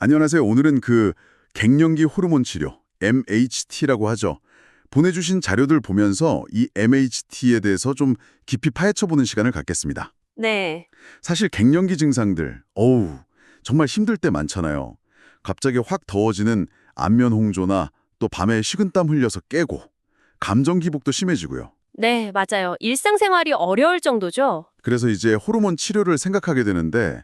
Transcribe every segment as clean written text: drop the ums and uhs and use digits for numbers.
안녕하세요. 오늘은 갱년기 호르몬 치료, MHT라고 하죠. 보내주신 자료들 보면서 이 MHT에 대해서 좀 깊이 파헤쳐보는 시간을 갖겠습니다. 네, 사실 갱년기 증상들, 정말 힘들 때 많잖아요. 갑자기 확 더워지는 안면 홍조나 또 밤에 식은땀 흘려서 깨고, 감정 기복도 심해지고요. 네, 맞아요. 일상생활이 어려울 정도죠? 그래서 이제 호르몬 치료를 생각하게 되는데,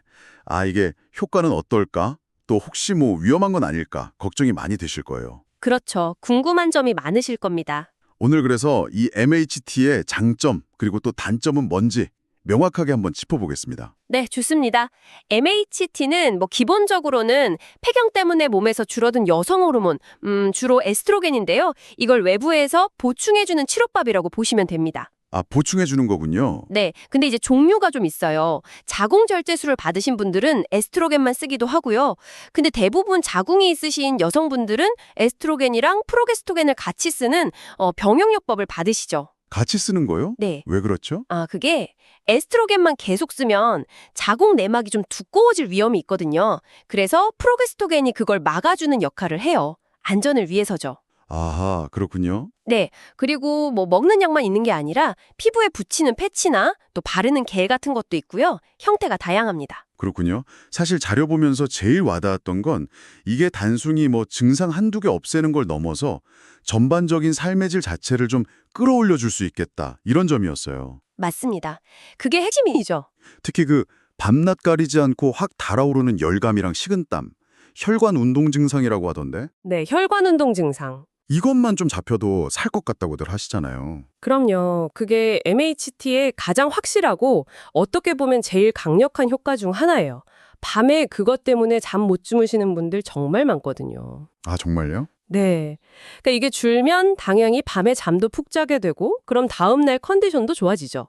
이게 효과는 어떨까? 또 혹시 위험한 건 아닐까? 걱정이 많이 되실 거예요. 그렇죠. 궁금한 점이 많으실 겁니다. 오늘 그래서 이 MHT의 장점 그리고 또 단점은 뭔지 명확하게 한번 짚어보겠습니다. 네, 좋습니다. MHT는 기본적으로는 폐경 때문에 몸에서 줄어든 여성 호르몬, 주로 에스트로겐인데요. 이걸 외부에서 보충해주는 치료법이라고 보시면 됩니다. 보충해주는 거군요. 네, 근데 이제 종류가 좀 있어요. 자궁절제술을 받으신 분들은 에스트로겐만 쓰기도 하고요. 근데 대부분 자궁이 있으신 여성분들은 에스트로겐이랑 프로게스토겐을 같이 쓰는 병용요법을 받으시죠. 같이 쓰는 거요? 네. 왜 그렇죠? 그게 에스트로겐만 계속 쓰면 자궁 내막이 좀 두꺼워질 위험이 있거든요. 그래서 프로게스토겐이 그걸 막아주는 역할을 해요. 안전을 위해서죠. 아하, 그렇군요. 네. 그리고 먹는 약만 있는 게 아니라 피부에 붙이는 패치나 또 바르는 겔 같은 것도 있고요. 형태가 다양합니다. 그렇군요. 사실 자료 보면서 제일 와닿았던 건 이게 단순히 증상 한두 개 없애는 걸 넘어서 전반적인 삶의 질 자체를 좀 끌어올려 줄 수 있겠다. 이런 점이었어요. 맞습니다. 그게 핵심이죠. 특히 밤낮 가리지 않고 확 달아오르는 열감이랑 식은땀, 혈관 운동 증상이라고 하던데 네, 혈관 운동 증상. 이것만 좀 잡혀도 살 것 같다고들 하시잖아요. 그럼요. 그게 MHT의 가장 확실하고 어떻게 보면 제일 강력한 효과 중 하나예요. 밤에 그것 때문에 잠 못 주무시는 분들 정말 많거든요. 정말요? 네. 그러니까 이게 줄면 당연히 밤에 잠도 푹 자게 되고 그럼 다음날 컨디션도 좋아지죠.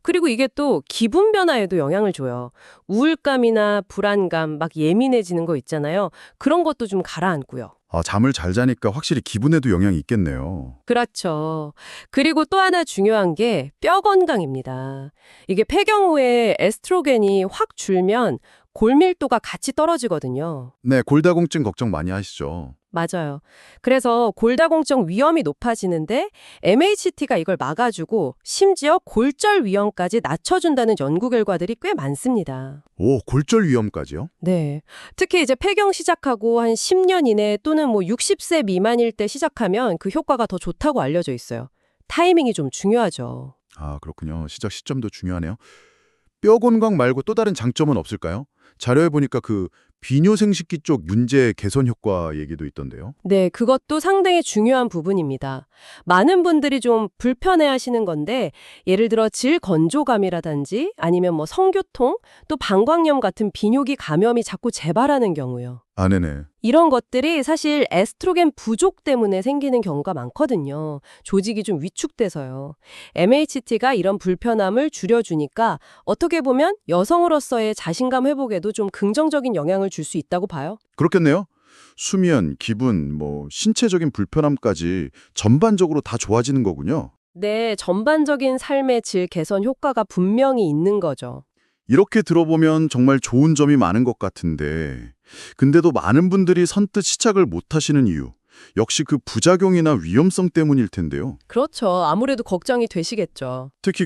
그리고 이게 또 기분 변화에도 영향을 줘요. 우울감이나 불안감, 막 예민해지는 거 있잖아요. 그런 것도 좀 가라앉고요. 잠을 잘 자니까 확실히 기분에도 영향이 있겠네요. 그렇죠. 그리고 또 하나 중요한 게 뼈 건강입니다. 이게 폐경 후에 에스트로겐이 확 줄면 골밀도가 같이 떨어지거든요. 네, 골다공증 걱정 많이 하시죠. 맞아요. 그래서 골다공증 위험이 높아지는데 MHT가 이걸 막아주고 심지어 골절 위험까지 낮춰준다는 연구 결과들이 꽤 많습니다. 골절 위험까지요? 네. 특히 이제 폐경 시작하고 한 10년 이내 또는 60세 미만일 때 시작하면 그 효과가 더 좋다고 알려져 있어요. 타이밍이 좀 중요하죠. 그렇군요. 시작 시점도 중요하네요. 뼈 건강 말고 또 다른 장점은 없을까요? 자료에 보니까 비뇨생식기 쪽 문제 개선 효과 얘기도 있던데요. 네, 그것도 상당히 중요한 부분입니다. 많은 분들이 좀 불편해하시는 건데 예를 들어 질 건조감이라든지 아니면 성교통, 또 방광염 같은 비뇨기 감염이 자꾸 재발하는 경우요. 네네. 이런 것들이 사실 에스트로겐 부족 때문에 생기는 경우가 많거든요. 조직이 좀 위축돼서요. MHT가 이런 불편함을 줄여주니까 어떻게 보면 여성으로서의 자신감 회복에도 좀 긍정적인 영향을 줄 수 있다고 봐요. 그렇겠네요. 수면, 기분, 신체적인 불편함까지 전반적으로 다 좋아지는 거군요. 네, 전반적인 삶의 질 개선 효과가 분명히 있는 거죠. 이렇게 들어보면 정말 좋은 점이 많은 것 같은데 근데도 많은 분들이 선뜻 시작을 못 하시는 이유 역시 부작용이나 위험성 때문일 텐데요. 그렇죠. 아무래도 걱정이 되시겠죠. 특히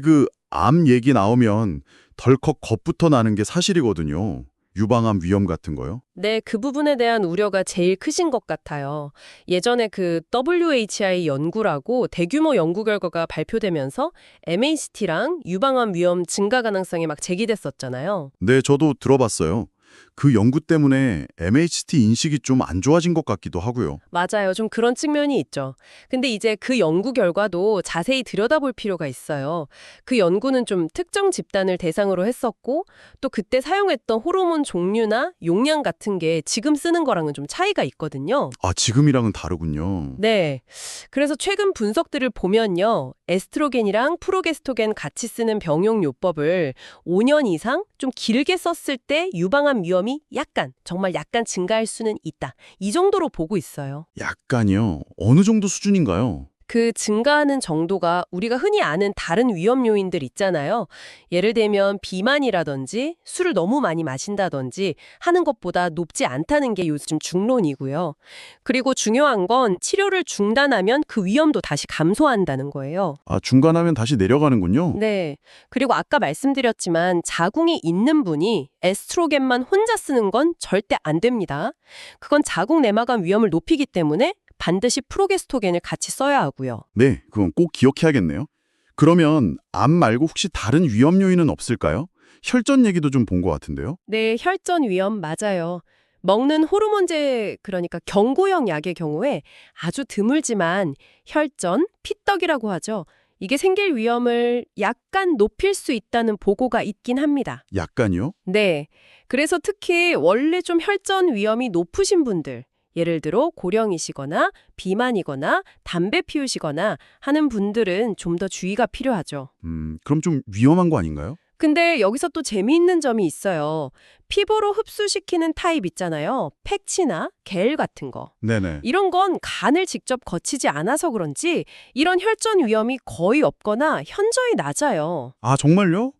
암 얘기 나오면 덜컥 겁부터 나는 게 사실이거든요. 유방암 위험 같은 거요. 네, 그 부분에 대한 우려가 제일 크신 것 같아요. 예전에 WHI 연구라고 대규모 연구 결과가 발표되면서 MHT랑 유방암 위험 증가 가능성이 막 제기됐었잖아요. 네, 저도 들어봤어요. 그 연구 때문에 MHT 인식이 좀 안 좋아진 것 같기도 하고요. 맞아요. 좀 그런 측면이 있죠. 근데 이제 그 연구 결과도 자세히 들여다볼 필요가 있어요. 그 연구는 좀 특정 집단을 대상으로 했었고 또 그때 사용했던 호르몬 종류나 용량 같은 게 지금 쓰는 거랑은 좀 차이가 있거든요. 지금이랑은 다르군요. 네. 그래서 최근 분석들을 보면요. 에스트로겐이랑 프로게스토겐 같이 쓰는 병용 요법을 5년 이상 좀 길게 썼을 때 유방암 위험이 정말 약간 증가할 수는 있다. 이 정도로 보고 있어요. 약간이요. 어느 정도 수준인가요? 그 증가하는 정도가 우리가 흔히 아는 다른 위험 요인들 있잖아요. 예를 들면 비만이라든지 술을 너무 많이 마신다든지 하는 것보다 높지 않다는 게 요즘 중론이고요. 그리고 중요한 건 치료를 중단하면 그 위험도 다시 감소한다는 거예요. 아, 중간하면 다시 내려가는군요. 네. 그리고 아까 말씀드렸지만 자궁이 있는 분이 에스트로겐만 혼자 쓰는 건 절대 안 됩니다. 그건 자궁 내막암 위험을 높이기 때문에 반드시 프로게스토겐을 같이 써야 하고요. 네, 그건 꼭 기억해야겠네요. 그러면 암 말고 혹시 다른 위험 요인은 없을까요? 혈전 얘기도 좀 본 것 같은데요. 네, 혈전 위험 맞아요. 먹는 호르몬제, 그러니까 경구형 약의 경우에 아주 드물지만 혈전, 피떡이라고 하죠. 이게 생길 위험을 약간 높일 수 있다는 보고가 있긴 합니다. 약간요? 네. 그래서 특히 원래 좀 혈전 위험이 높으신 분들, 예를 들어 고령이시거나 비만이거나 담배 피우시거나 하는 분들은 좀 더 주의가 필요하죠. 그럼 좀 위험한 거 아닌가요? 근데 여기서 또 재미있는 점이 있어요. 피부로 흡수시키는 타입 있잖아요. 패치나 겔 같은 거. 네네. 이런 건 간을 직접 거치지 않아서 그런지 이런 혈전 위험이 거의 없거나 현저히 낮아요. 아, 정말요?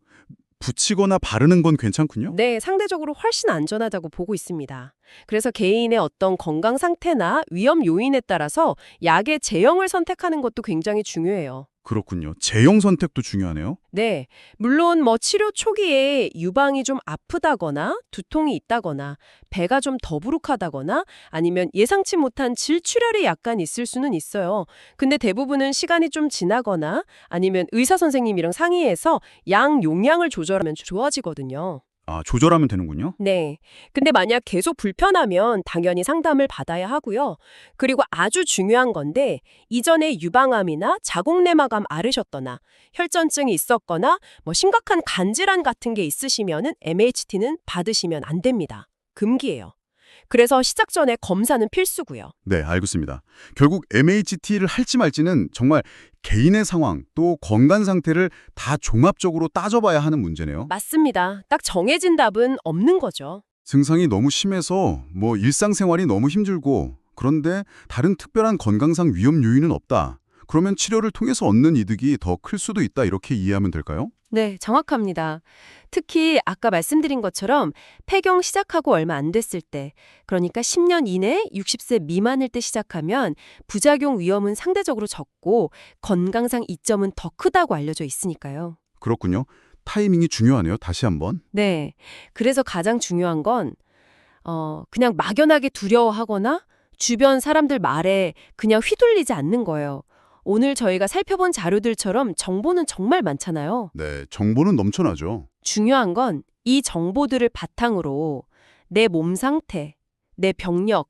붙이거나 바르는 건 괜찮군요? 네, 상대적으로 훨씬 안전하다고 보고 있습니다. 그래서 개인의 어떤 건강 상태나 위험 요인에 따라서 약의 제형을 선택하는 것도 굉장히 중요해요. 그렇군요. 제형 선택도 중요하네요. 네, 물론 치료 초기에 유방이 좀 아프다거나 두통이 있다거나 배가 좀 더부룩하다거나 아니면 예상치 못한 질출혈이 약간 있을 수는 있어요. 근데 대부분은 시간이 좀 지나거나 아니면 의사 선생님이랑 상의해서 약 용량을 조절하면 좋아지거든요. 아, 조절하면 되는군요. 네. 근데 만약 계속 불편하면 당연히 상담을 받아야 하고요. 그리고 아주 중요한 건데 이전에 유방암이나 자궁내막암 앓으셨거나 혈전증이 있었거나 심각한 간질환 같은 게 있으시면은 MHT는 받으시면 안 됩니다. 금기예요. 그래서 시작 전에 검사는 필수고요. 네, 알겠습니다. 결국 MHT를 할지 말지는 정말 개인의 상황 또 건강 상태를 다 종합적으로 따져봐야 하는 문제네요. 맞습니다. 딱 정해진 답은 없는 거죠. 증상이 너무 심해서 일상생활이 너무 힘들고 그런데 다른 특별한 건강상 위험 요인은 없다. 그러면 치료를 통해서 얻는 이득이 더 클 수도 있다 이렇게 이해하면 될까요? 네, 정확합니다. 특히 아까 말씀드린 것처럼 폐경 시작하고 얼마 안 됐을 때, 그러니까 10년 이내 60세 미만일 때 시작하면 부작용 위험은 상대적으로 적고 건강상 이점은 더 크다고 알려져 있으니까요. 그렇군요. 타이밍이 중요하네요. 다시 한번. 네, 그래서 가장 중요한 건 그냥 막연하게 두려워하거나 주변 사람들 말에 그냥 휘둘리지 않는 거예요. 오늘 저희가 살펴본 자료들처럼 정보는 정말 많잖아요. 네, 정보는 넘쳐나죠. 중요한 건 이 정보들을 바탕으로 내 몸 상태, 내 병력,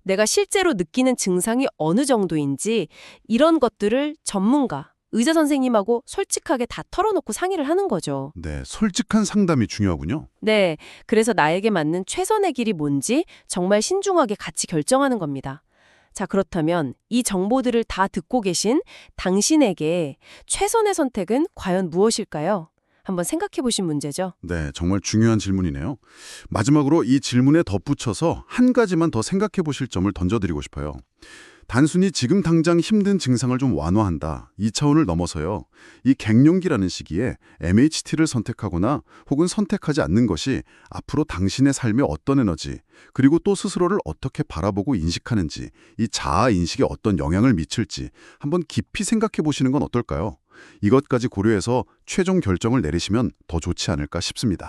내가 실제로 느끼는 증상이 어느 정도인지 이런 것들을 전문가, 의사 선생님하고 솔직하게 다 털어놓고 상의를 하는 거죠. 네, 솔직한 상담이 중요하군요. 네, 그래서 나에게 맞는 최선의 길이 뭔지 정말 신중하게 같이 결정하는 겁니다. 자, 그렇다면 이 정보들을 다 듣고 계신 당신에게 최선의 선택은 과연 무엇일까요? 한번 생각해 보신 문제죠. 네, 정말 중요한 질문이네요. 마지막으로 이 질문에 덧붙여서 한 가지만 더 생각해 보실 점을 던져드리고 싶어요. 단순히 지금 당장 힘든 증상을 좀 완화한다. 이 차원을 넘어서요. 이 갱년기라는 시기에 MHT를 선택하거나 혹은 선택하지 않는 것이 앞으로 당신의 삶에 어떤 에너지, 그리고 또 스스로를 어떻게 바라보고 인식하는지, 이 자아 인식에 어떤 영향을 미칠지 한번 깊이 생각해 보시는 건 어떨까요? 이것까지 고려해서 최종 결정을 내리시면 더 좋지 않을까 싶습니다.